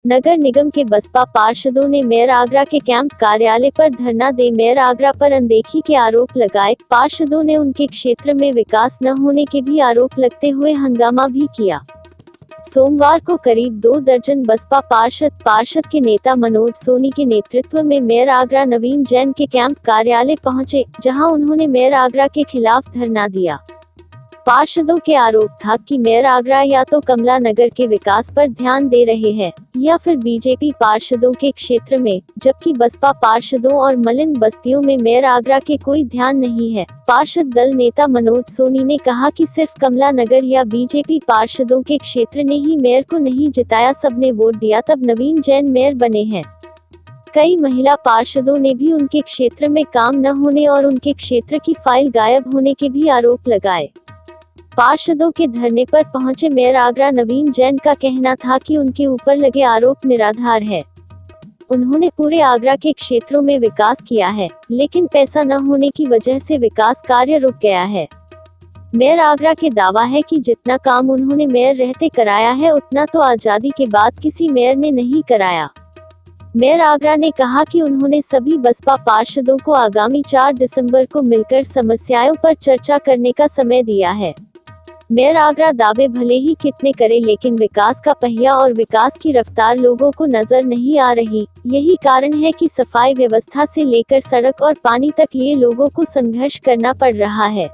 नगर निगम के बसपा पार्षदों ने मेयर आगरा के कैंप कार्यालय पर धरना दे मेयर आगरा पर अनदेखी के आरोप लगाए। पार्षदों ने उनके क्षेत्र में विकास न होने के भी आरोप लगते हुए हंगामा भी किया। सोमवार को करीब 2 दर्जन बसपा पार्षद के नेता मनोज सोनी के नेतृत्व में मेयर आगरा नवीन जैन के कैंप कार्यालय पहुंचे, जहां उन्होंने मेयर आगरा के खिलाफ धरना दिया। पार्षदों के आरोप था कि मेयर आगरा या तो कमला नगर के विकास पर ध्यान दे रहे हैं या फिर बीजेपी पार्षदों के क्षेत्र में, जबकि बसपा पार्षदों और मलिन बस्तियों में मेयर आगरा के कोई ध्यान नहीं है। पार्षद दल नेता मनोज सोनी ने कहा कि सिर्फ कमला नगर या बीजेपी पार्षदों के क्षेत्र ने ही मेयर को नहीं जिताया, सबने वोट दिया तब नवीन जैन मेयर बने हैं। कई महिला पार्षदों ने भी उनके क्षेत्र में काम न होने और उनके क्षेत्र की फाइल गायब होने के भी आरोप लगाए। पार्षदों के धरने पर पहुंचे मेयर आगरा नवीन जैन का कहना था कि उनके ऊपर लगे आरोप निराधार है। उन्होंने पूरे आगरा के क्षेत्रों में विकास किया है, लेकिन पैसा न होने की वजह से विकास कार्य रुक गया है। मेयर आगरा के दावा है कि जितना काम उन्होंने मेयर रहते कराया है, उतना तो आजादी के बाद किसी मेयर ने नहीं कराया। मेयर आगरा ने कहा कि उन्होंने सभी बसपा पार्षदों को आगामी 4 दिसंबर को मिलकर समस्याओं पर चर्चा करने का समय दिया है। मेयर आगरा दावे भले ही कितने करे, लेकिन विकास का पहिया और विकास की रफ्तार लोगों को नजर नहीं आ रही। यही कारण है कि सफाई व्यवस्था से लेकर सड़क और पानी तक लिए लोगों को संघर्ष करना पड़ रहा है।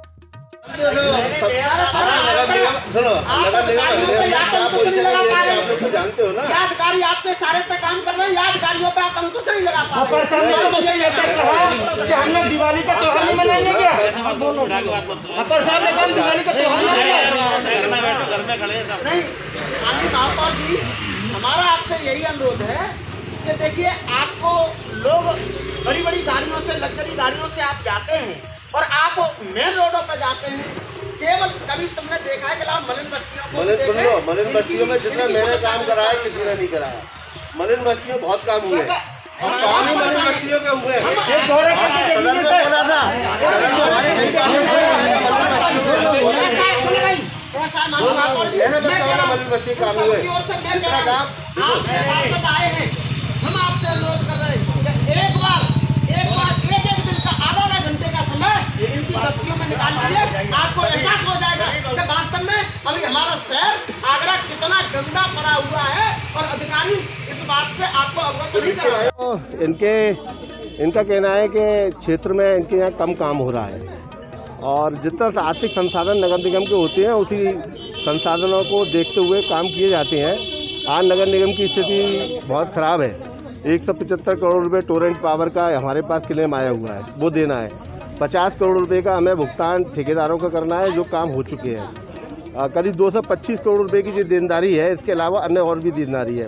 जानते हो ना, अधिकारी आपके सारे पे काम कर रहे हैं, अधिकारियों पे आप अंकुश नहीं लगा पा रहे। हम लोग दिवाली का त्योहार नहीं मनाएंगे क्या? अपर साहब ने कहा दिवाली का त्योहार नहीं। आगे महापौर जी, हमारा आपसे यही अनुरोध है कि देखिए, आपको लोग बड़ी बड़ी गाड़ियों से, लग्जरी गाड़ियों से आप जाते हैं और आप मेन रोडों पर जाते हैं। केवल कभी तुमने देखा है कि मलिन बस्तियों में जितना मैंने काम कराया किसी ने नहीं कराया। मलिन बस्तियों बहुत काम हुए हैं। हम मलिन बस्तियों के हुए हैं। मलिन बस्ती काम हुए। हम आपसे अनुरोध कर रहे हैं, एक बार एक दिन का आधा घंटे का समय इनकी बस्तियों में निकाल लीजिए, आपको एहसास हो जाएगा कि वास्तव में अभी हमारा शहर आगरा कितना गंदा पड़ा हुआ है और अधिकारी इस बात से आपको अवगत नहीं कर रहे। इनका कहना है कि क्षेत्र में इनके यहाँ कम काम हो रहा है और जितना आर्थिक संसाधन नगर निगम के होते हैं, उसी संसाधनों को देखते हुए काम किए जाते हैं। आज नगर निगम की स्थिति बहुत खराब है। 175 करोड़ रुपए टोरेंट पावर का हमारे पास क्लेम आया हुआ है, वो देना है। 50 करोड़ रुपए का हमें भुगतान ठेकेदारों का करना है जो काम हो चुके हैं। करीब 225 करोड़ रुपए की जो देनदारी है, इसके अलावा अन्य और भी देनदारी है।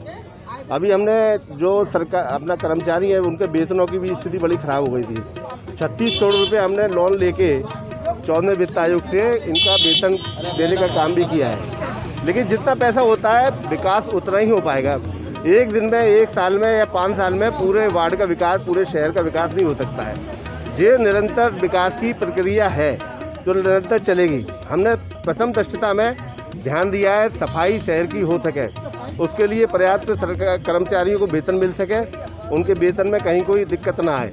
अभी हमने जो सरकार अपना कर्मचारी है, उनके वेतनों की भी स्थिति बड़ी ख़राब हो गई थी। 36 करोड़ रुपये हमने लोन लेके 14वें वित्त आयोग से इनका वेतन देने का काम भी किया है। लेकिन जितना पैसा होता है, विकास उतना ही हो पाएगा। एक दिन में, एक साल में या 5 साल में पूरे वार्ड का विकास, पूरे शहर का विकास नहीं हो सकता है। ये निरंतर विकास की प्रक्रिया है जो निरंतर चलेगी। हमने प्रथम दृष्टता में ध्यान दिया है सफाई शहर की हो सके, उसके लिए पर्याप्त सरकार कर्मचारियों को वेतन मिल सके, उनके वेतन में कहीं कोई दिक्कत ना आए,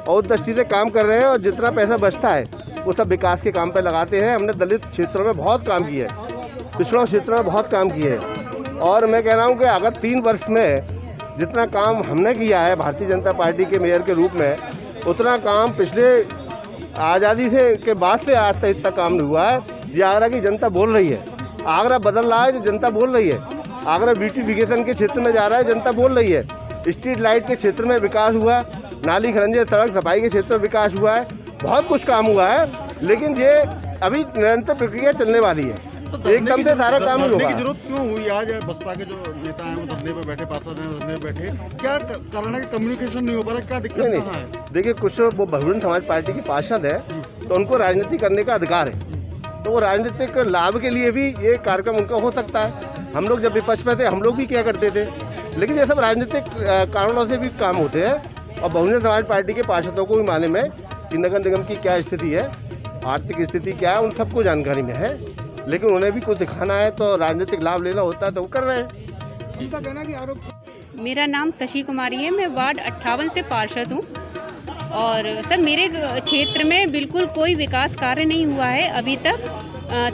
और उस दृष्टि से काम कर रहे हैं। और जितना पैसा बचता है वो सब विकास के काम पर लगाते हैं। हमने दलित क्षेत्रों में बहुत काम किया है, पिछड़ों क्षेत्रों में बहुत काम किए हैं। और मैं कह रहा हूँ कि अगर 3 वर्ष में जितना काम हमने किया है भारतीय जनता पार्टी के मेयर के रूप में, उतना काम पिछले आज़ादी से के बाद से आज तक इतना काम नहीं हुआ है। ये आगरा की जनता बोल रही है। आगरा बदल रहा है, जो जनता बोल रही है। आगरा ब्यूटिफिकेशन के क्षेत्र में जा रहा है, जनता बोल रही है। स्ट्रीट लाइट के क्षेत्र में विकास हुआ, नाली खरंजे सड़क सफाई के क्षेत्र में विकास हुआ है, बहुत कुछ काम हुआ है। लेकिन ये अभी निरंतर प्रक्रिया चलने वाली है, एकदम से सारा काम नहीं होगा। जरूरत क्यों हुई? आज बसपा के जो नेता हैं वो धरने पे बैठे, पार्षद हैं धरने पे बैठे, क्या कारण है कि कम्युनिकेशन नहीं हो पा रहा? क्या दिक्कत कहाँ है? देखिए, कुछ वो बहुजन समाज पार्टी के पार्षद है, तो उनको राजनीति करने का अधिकार है, तो वो राजनीतिक लाभ के लिए भी ये कार्यक्रम उनका हो सकता है। हम लोग जब विपक्ष में थे, हम लोग भी क्या करते थे, लेकिन ये सब राजनीतिक कारणों से भी काम होते हैं। और बहुजन समाज पार्टी के पार्षदों को भी माने में कि नगर निगम की क्या स्थिति है, आर्थिक स्थिति क्या है, उन सबको जानकारी में है। लेकिन उन्हें भी कुछ दिखाना है, तो राजनीतिक लाभ लेना होता है तो वो कर रहे हैं। उनका कहना कि आरोप मेरा नाम शशि कुमारी है। मैं वार्ड 58 से पार्षद हूँ। और सर, मेरे क्षेत्र में बिल्कुल कोई विकास कार्य नहीं हुआ है अभी तक।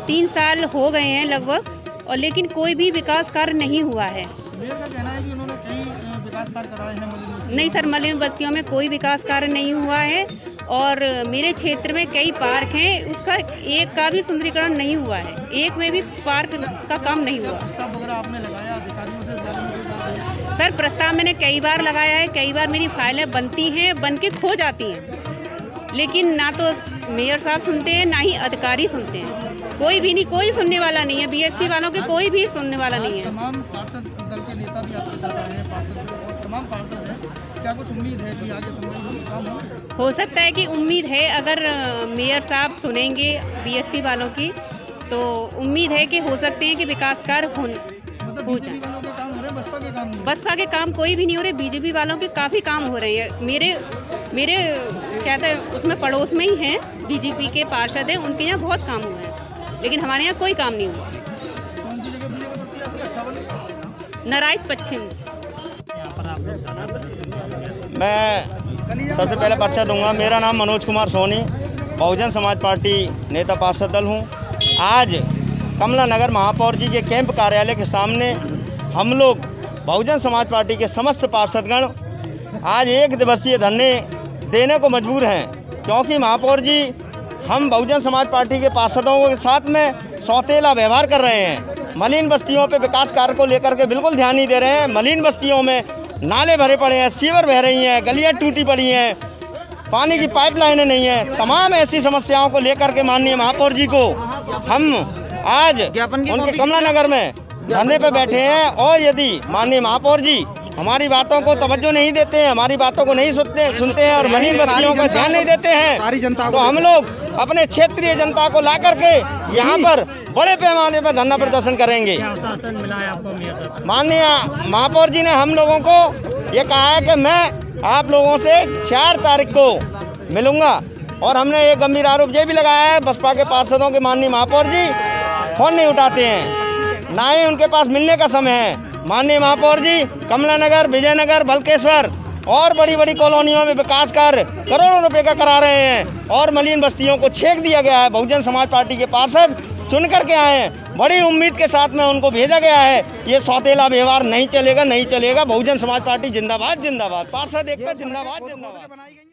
3 साल हो गए हैं लगभग, और लेकिन कोई भी विकास कार्य नहीं हुआ है। मेयर का कहना है कि उन्होंने कई विकास कार्य कराए हैं। नहीं सर, मलिन बस्तियों में कोई विकास कार्य नहीं हुआ है। और मेरे क्षेत्र में कई पार्क हैं, उसका एक का भी सुंदरीकरण नहीं हुआ है। एक में भी पार्क का काम नहीं हुआ। प्रस्ताव वगैरह आपने लगाया अधिकारियों से? सर, प्रस्ताव मैंने कई बार लगाया है। कई बार मेरी फाइलें बनती हैं, बन के खो जाती हैं, लेकिन ना तो मेयर साहब सुनते हैं, ना ही अधिकारी सुनते हैं। कोई भी नहीं, कोई सुनने वाला नहीं है। बीएसपी वालों के कोई भी सुनने वाला नहीं है। तमाम पार्षद दल के नेता भी आपके साथ आए हैं, पार्षद और तमाम पार्षद हैं। क्या कुछ उम्मीद है कि आगे सुनवाई काम हो सकता है कि उम्मीद है, अगर मेयर साहब सुनेंगे बीएसपी वालों की, तो उम्मीद है कि हो सकते हैं कि विकास कार्य हो जाए। बसपा के काम कोई भी नहीं हो रहे। बीजेपी वालों के काफ़ी काम हो रहे हैं। मेरे कहते हैं उसमें पड़ोस में ही हैं, बीजेपी के पार्षद हैं, उनके यहाँ बहुत काम हुए हैं, लेकिन हमारे यहाँ कोई काम नहीं हुआ। नारायण पश्चिम। मैं सबसे पहले परिचय दूंगा। मेरा नाम मनोज कुमार सोनी, बहुजन समाज पार्टी नेता पार्षद दल हूँ। आज कमला नगर महापौर जी के कैंप कार्यालय के सामने हम लोग बहुजन समाज पार्टी के समस्त पार्षदगण आज 1 दिवसीय धरने देने को मजबूर हैं, क्योंकि महापौर जी हम बहुजन समाज पार्टी के पार्षदों के साथ में सौतेला व्यवहार कर रहे हैं। मलिन बस्तियों पे विकास कार्य को लेकर के बिल्कुल ध्यान नहीं दे रहे हैं। मलिन बस्तियों में नाले भरे पड़े हैं, सीवर बह रही हैं, गलियाँ टूटी पड़ी हैं, पानी की पाइपलाइनें नहीं हैं। तमाम ऐसी समस्याओं को लेकर के माननीय महापौर जी को हम आज उनके कमला नगर में धरने पे बैठे हैं। और यदि माननीय महापौर जी हमारी बातों को तवज्जो नहीं देते हैं, हमारी बातों को नहीं सुनते हैं और मलिन बस्तियों का ध्यान नहीं देते हैं, तो हम लोग अपने क्षेत्रीय जनता को ला करके यहाँ पर बड़े पैमाने पर धरना प्रदर्शन करेंगे। आश्वासन मिला है आपको? माननीय महापौर जी ने हम लोगों को ये कहा है कि मैं आप लोगों से 4 तारीख को मिलूंगा। और हमने एक गंभीर आरोप ये भी लगाया है, बसपा के पार्षदों के माननीय महापौर जी फोन नहीं उठाते हैं, ना ही उनके पास मिलने का समय है। माननीय महापौर जी कमला नगर, विजयनगर, बलकेश्वर और बड़ी बड़ी कॉलोनियों में विकास कार्य करोड़ों रुपए का करा रहे हैं, और मलिन बस्तियों को छेक दिया गया है। बहुजन समाज पार्टी के पार्षद चुन करके आए हैं, बड़ी उम्मीद के साथ में उनको भेजा गया है। ये सौतेला व्यवहार नहीं चलेगा, नहीं चलेगा। बहुजन समाज पार्टी जिंदाबाद जिंदाबाद। पार्षद एक जिंदाबाद जिंदाबाद।